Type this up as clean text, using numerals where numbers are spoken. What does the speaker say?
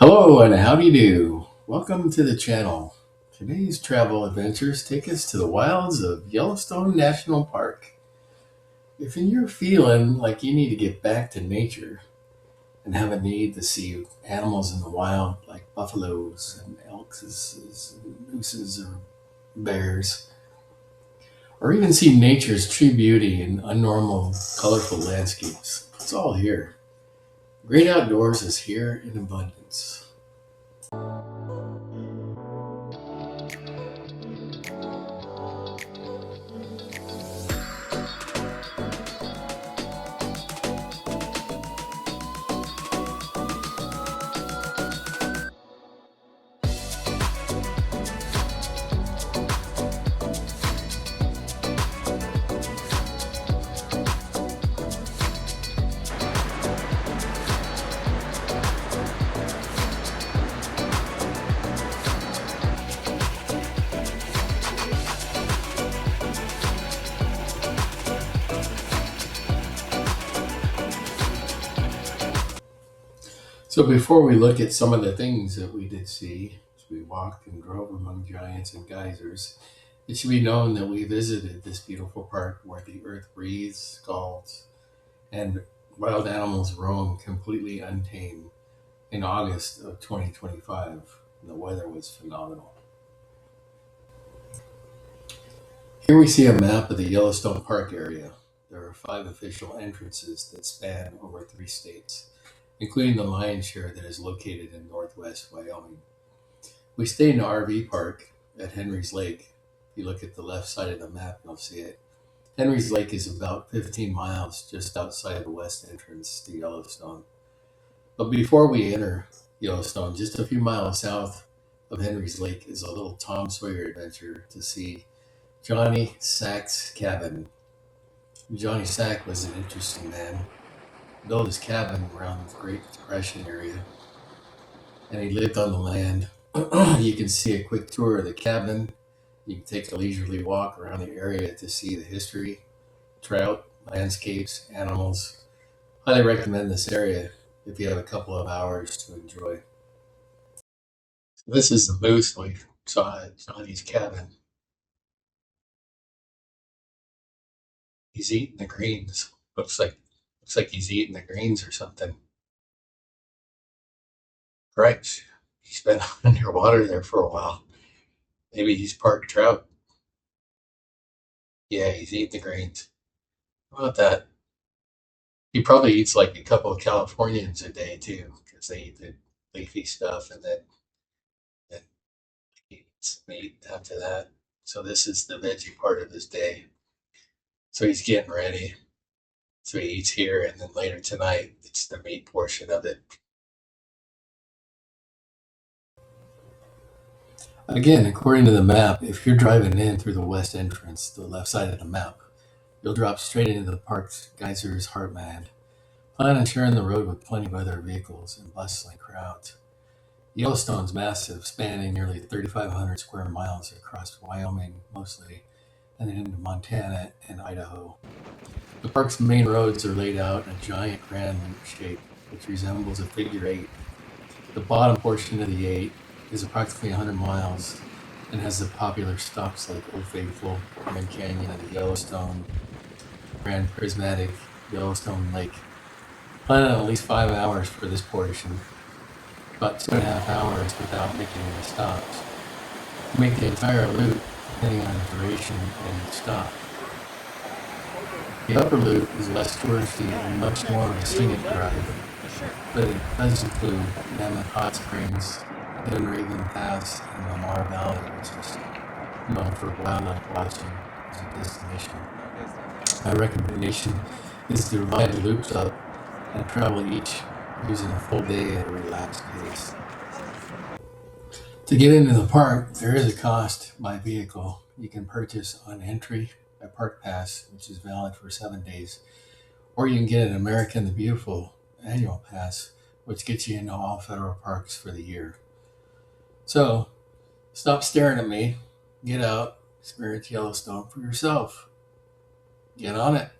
Hello and howdy do. Welcome to the channel. Today's travel adventures take us to the wilds of Yellowstone National Park. If you're feeling like you need to get back to nature and have a need to see animals in the wild like buffaloes and elks and mooses or bears, or even see nature's true beauty in unnormal, colorful landscapes, it's all here. Great outdoors is here in abundance. So before we look at some of the things that we did see as we walked and drove among giants and geysers, it should be known that we visited this beautiful park where the earth breathes, scalds, and wild animals roam completely untamed in August of 2025. The weather was phenomenal. Here we see a map of the Yellowstone Park area. There are five official entrances that span over three states, including the lion's share that is located in northwest Wyoming. We stayed in an RV park at Henry's Lake. If you look at the left side of the map, you'll see it. Henry's Lake is about 15 miles just outside the west entrance to Yellowstone. But before we enter Yellowstone, just a few miles south of Henry's Lake is a little Tom Sawyer adventure to see Johnny Sack's cabin. Johnny Sack was an interesting man. He built his cabin around the Great Depression area, and he lived on the land. You can see a quick tour of the cabin. You can take a leisurely walk around the area to see the history, trout, landscapes, animals. Highly recommend this area if you have a couple of hours to enjoy. This is the moose we saw at Johnny's cabin. He's eating the greens. Looks like he's eating the greens or something. Right. He's been underwater there for a while. Maybe he's parked trout. Yeah, he's eating the greens. How about that? He probably eats like a couple of Californians a day too, because they eat the leafy stuff and then he eats meat after that. So this is the veggie part of his day. So he's getting ready. So he eats here, and then later tonight it's the meat portion of it. Again, according to the map, if you're driving in through the west entrance, the left side of the map, you'll drop straight into the park's geysers heartland. Plan on sharing the road with plenty of other vehicles and bustling crowds. Yellowstone's massive, spanning nearly 3,500 square miles across Wyoming mostly, and then into Montana and Idaho. The park's main roads are laid out in a giant grand loop shape, which resembles a figure eight. The bottom portion of the eight is approximately 100 miles and has the popular stops like Old Faithful, Grand Canyon of the Yellowstone, Grand Prismatic, Yellowstone Lake. Plan on at least 5 hours for this portion, about 2.5 hours without making any stops. To make the entire loop, depending on the duration and the stop. The upper loop is less touristy and much more of a scenic drive, but it does include Mammoth Hot Springs, Raven Pass, and Lamar Valley, which is known for wildlife watching as a destination. My recommendation is to divide the loops up and travel each using a full day at a relaxed pace. To get into the park, there is a cost by vehicle. You can purchase on entry a park pass, which is valid for 7 days, or you can get an American the Beautiful annual pass, which gets you into all federal parks for the year. So, stop staring at me, get out, experience Yellowstone for yourself. Get on it.